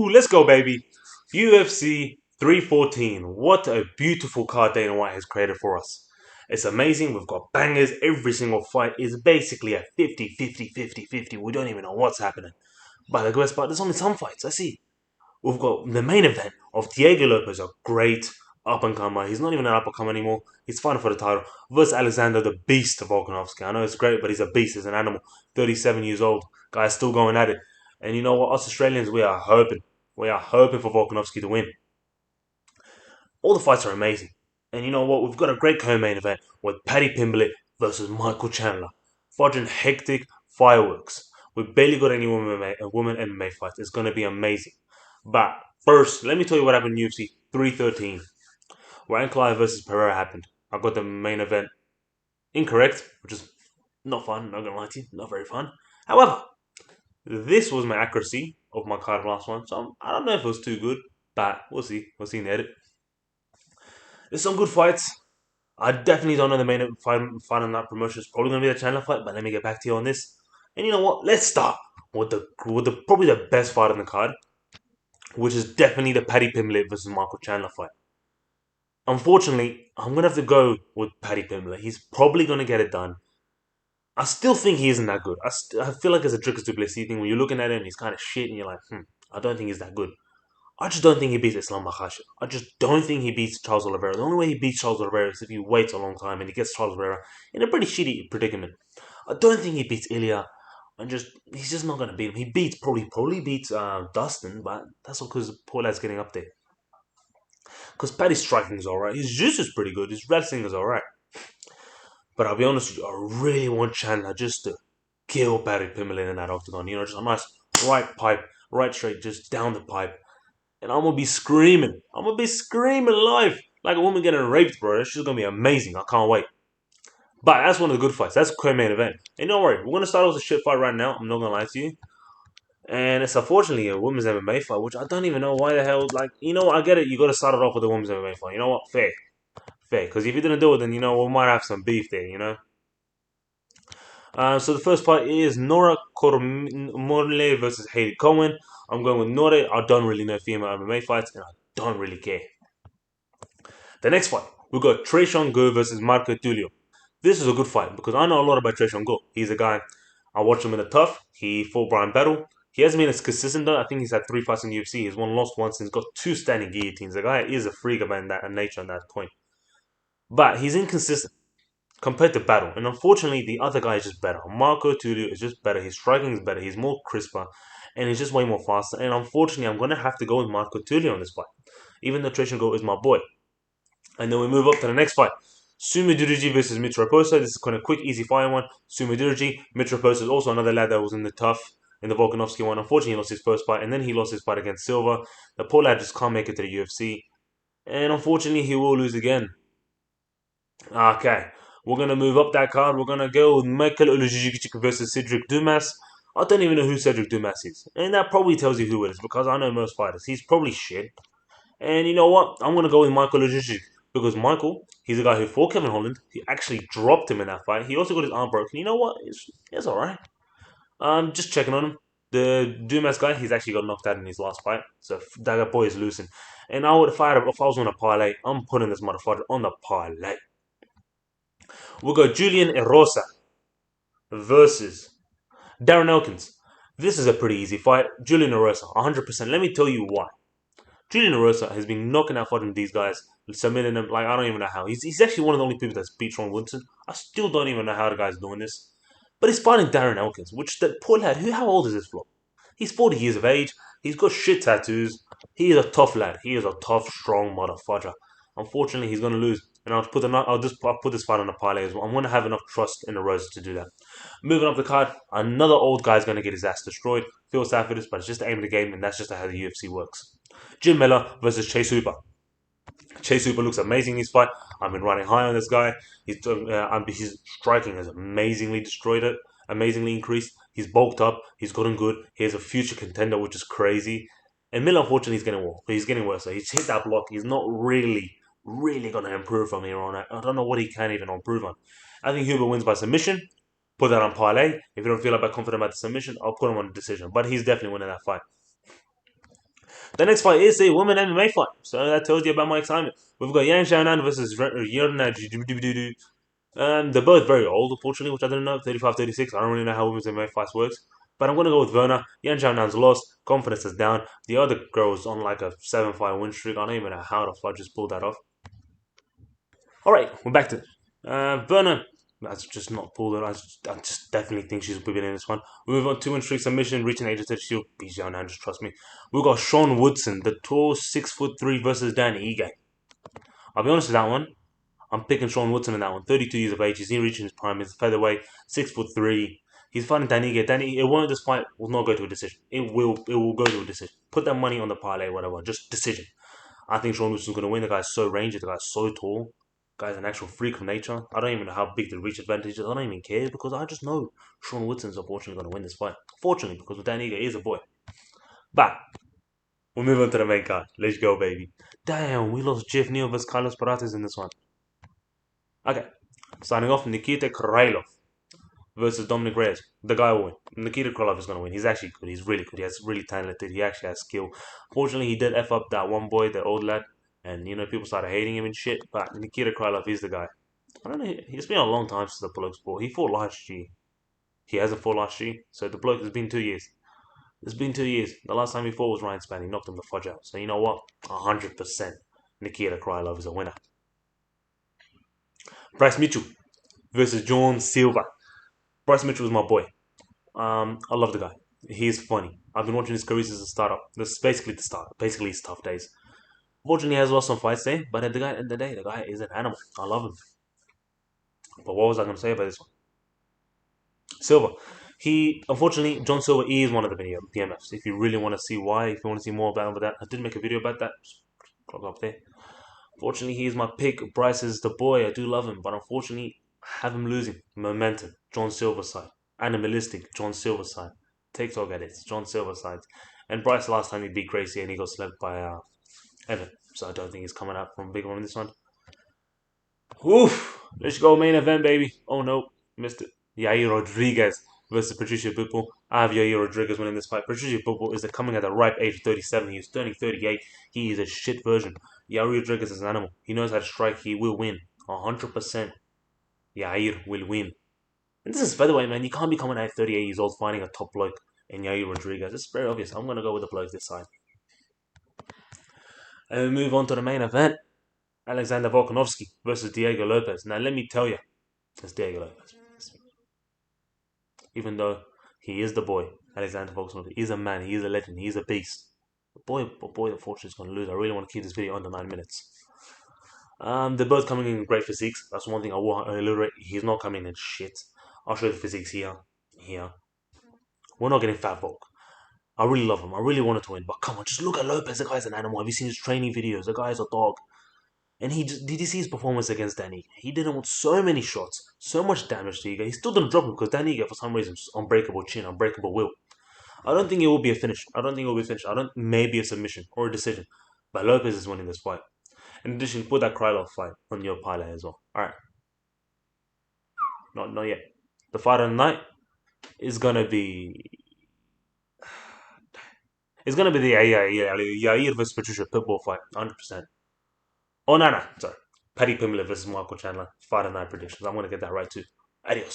Woo! Let's go, baby. UFC 314. What a beautiful card Dana White has created for us. It's amazing. We've got bangers. Every single fight is basically a 50-50-50-50. We don't even know what's happening. But the best part, there's only some fights. I see. We've got the main event of Diego Lopes, a great up-and-comer. He's not even an up-and-comer anymore. He's fighting for the title. Versus Alexander, the beast of Volkanovski. I know it's great, but he's a beast. He's an animal. 37 years old. Guy's still going at it. And you know what? Us Australians, we are hoping. We are hoping for Volkanovski to win. All the fights are amazing. And you know what? We've got a great co-main event with Paddy Pimblett versus Michael Chandler. Forging hectic fireworks. We've barely got any women MMA fights. It's going to be amazing. But first, let me tell you what happened in UFC 313. Ryan Clive versus Pereira happened. I got the main event incorrect, which is not fun, not gonna lie to you, not very fun. However, this was my accuracy of my card last one, so I don't know if it was too good, but we'll see. We'll see in the edit. There's some good fights. I definitely don't know the main fight on that promotion. It's probably gonna be the Chandler fight, but let me get back to you on this. And you know what? Let's start with the probably the best fight on the card, which is definitely the Paddy Pimblett versus Michael Chandler fight. Unfortunately, I'm going to have to go with Paddy Pimblett. He's probably going to get it done. I still think he isn't that good. I feel like it's a Dricus du Plessis thing. When you're looking at him, he's kind of shit, and you're like, I don't think he's that good. I just don't think he beats Islam Makhachev. I just don't think he beats Charles Oliveira. The only way he beats Charles Oliveira is if he waits a long time and he gets Charles Oliveira in a pretty shitty predicament. I don't think he beats Ilya. He's just not going to beat him. He probably beats Dustin, but that's all because poor lad's getting up there. Because Paddy's striking is alright. His jiu is pretty good. His wrestling is alright. But I'll be honest with you, I really want Chandler just to kill Paddy Pimblett in that octagon. You know, just a nice right pipe, right straight, just down the pipe. And I'm going to be screaming. I'm going to be screaming live. Like a woman getting raped, bro. It's just going to be amazing. I can't wait. But that's one of the good fights. That's a co-main event. And don't worry, we're going to start off with a shit fight right now. I'm not going to lie to you. And it's unfortunately a women's MMA fight, which I don't even know why the hell. Like, you know what? I get it. You got to start it off with a women's MMA fight. You know what? Fair. Because if you didn't do it, then, you know, we might have some beef there, you know? So the first fight is Nora Cormorle versus Hayley Cohen. I'm going with Nora. I don't really know female MMA fights, and I don't really care. The next fight, we got Tresean Go versus Marco Tulio. This is a good fight because I know a lot about Tresean Go. He's a guy, I watched him in the tough. He fought Brian Battle. He hasn't been as consistent though. I think he's had 3 fights in the UFC. He's won, lost once, and he's got 2 standing guillotines. The guy is a freak about that nature on that point. But he's inconsistent compared to Battle. And unfortunately, the other guy is just better. Marco Tulio is just better. His striking is better. He's more crisper. And he's just way more faster. And unfortunately, I'm going to have to go with Marco Tulio on this fight. Even though Tresean Go is my boy. And then we move up to the next fight. Sumo Durji versus Mitra Raposa. This is kind of quick, easy fire one. Sumo Durji. Mitra Raposa is also another lad that was in the tough. In the Volkanovski one. Unfortunately, he lost his first fight. And then he lost his fight against Silva. The poor lad just can't make it to the UFC. And unfortunately, he will lose again. Okay, we're going to move up that card. We're going to go with Michael Olejniczak versus Cedric Dumas. I don't even know who Cedric Dumas is. And that probably tells you who it is because I know most fighters. He's probably shit. And you know what? I'm going to go with Michael Olejniczak because Michael, he's a guy who fought Kevin Holland. He actually dropped him in that fight. He also got his arm broken. You know what? It's alright. Just checking on him. The Dumas guy, he's actually got knocked out in his last fight. So that boy is losing. And if I was on a parlay, I'm putting this motherfucker on the parlay. We'll go Julian Erosa versus Darren Elkins. This is a pretty easy fight. Julian Erosa, 100%. Let me tell you why. Julian Erosa has been knocking out fighting these guys, submitting them like I don't even know how. He's actually one of the only people that's beat Sean Woodson. I still don't even know how the guy's doing this. But he's fighting Darren Elkins, which the poor lad, how old is this bloke? He's 40 years of age. He's got shit tattoos. He is a tough lad. He is a tough, strong motherfucker. Unfortunately, he's going to lose. And I'll put this fight on a parlay as well. I'm going to have enough trust in the Roses to do that. Moving up the card, another old guy's going to get his ass destroyed. Feel sad for this, but it's just the aim of the game, and that's just how the UFC works. Jim Miller versus Chase Hooper. Chase Hooper looks amazing in his fight. I've been running high on this guy. His striking has amazingly increased. He's bulked up. He's gotten good. He is a future contender, which is crazy. And Miller, unfortunately, he's getting worse. So he's hit that block. He's not really going to improve from here on out. I don't know what he can even improve on. I think Hooper wins by submission. Put that on parlay. If you don't feel confident about the submission, I'll put him on a decision. But he's definitely winning that fight. The next fight is a women MMA fight, so that tells you about my excitement. We've got Yang Xiaonan versus Yerna. They're both very old, unfortunately, which I didn't know. 35, 36. I don't really know how women's MMA fights works. But I'm going to go with Verna. Yan Xiaonan's lost. Confidence is down. The other girl's on like a 7-fight win streak. I don't even know how the fuck just pulled that off. Alright, we're back to Verna. That's just not pulled it. I just definitely think she's winning this one. We move on 2-win streak submission, reaching the age of 30. She'll beat Xiaonan, just trust me. We've got Sean Woodson, the tall 6'3" versus Danny Ige. I'll be honest with that one. I'm picking Sean Woodson in that one. 32 years of age. He's in reaching his prime. He's a featherweight, 6'3". He's fighting Danny Ige. It won't. This fight will not go to a decision. It will go to a decision. Put that money on the parlay, whatever. Just decision. I think Sean Wooson's gonna win. The guy's so rangy. The guy's so tall. The guy's an actual freak of nature. I don't even know how big the reach advantage is. I don't even care because I just know Sean Woodson's unfortunately gonna win this fight. Fortunately, because Danny Ige is a boy. But we'll move on to the main card. Let's go, baby. Damn, we lost Jeff Neal versus Carlos Parates in this one. Okay, starting off, Nikita Krylov versus Dominic Reyes. The guy will win. Nikita Krylov is going to win. He's actually good. He's really good. He's really talented. He actually has skill. Fortunately, he did F up that one boy, that old lad, and people started hating him and shit. But Nikita Krylov is the guy. I don't know. It's been a long time since the bloke's fought. He fought last year. He hasn't fought last year. So the bloke has been 2 years. It's been 2 years. The last time he fought was Ryan Spann. He knocked him the fudge out. So you know what? 100% Nikita Krylov is a winner. Bryce Mitchell versus John Silva. Bryce Mitchell is my boy. I love the guy. He's funny. I've been watching his career since the startup. This is basically the start. Basically his tough days. Fortunately, he has lost some fights there, but at the end of the day, the guy is an animal. I love him. But what was I going to say about this one? Silva. Unfortunately, John Silva is one of the BMFs. If you really want to see why, if you want to see more about that, I did make a video about that. Just click up there. Fortunately, he's my pick. Bryce is the boy. I do love him, but unfortunately, I have him losing momentum. John Silva side. Animalistic. John Silva side. TikTok edits. John Silva side. And Bryce last time he beat Gracie and he got slept by Evan. So I don't think he's coming out from a big one in this one. Oof! Let's go main event, baby. Oh no, missed it. Yair Rodriguez versus Patricio Pitbull. I have Yair Rodriguez winning this fight. Patricio Pitbull is coming at the ripe age of 37. He's turning 38. He is a shit version. Yair Rodriguez is an animal. He knows how to strike. He will win. 100%. Yair will win. And this is featherweight, man. You can't be coming at 38 years old fighting a top bloke in Yair Rodriguez. It's very obvious. I'm going to go with the bloke this side. And we move on to the main event. Alexander Volkanovski versus Diego Lopes. Now, let me tell you, it's Diego Lopes. Even though he is the boy, Alexander Volkanovski is a man, he is a legend, he is a beast. The boy, unfortunately, is going to lose. I really want to keep this video under 9 minutes. They're both coming in great physiques. That's one thing I will illustrate. He's not coming in shit. I'll show you the physiques here. We're not getting fat Volk. I really love him. I really wanted to win. But come on, just look at Lopes. The guy's an animal. Have you seen his training videos? The guy's a dog. And did you see his performance against Danny? He did him with so many shots, so much damage to Iga. He still didn't drop him because Danny Iga, for some reason, just unbreakable chin, unbreakable will. I don't think it will be a finish. Maybe a submission or a decision. But Lopes is winning this fight. In addition, put that Krylov fight on your parlay as well. Alright. Not yet. The fight of the night is gonna be. It's gonna be the Yair versus Patricia Pitbull fight, 100%. Oh, no. Sorry. Paddy Pimblett versus Michael Chandler. Fight of the night predictions. I'm gonna get that right too. Adios.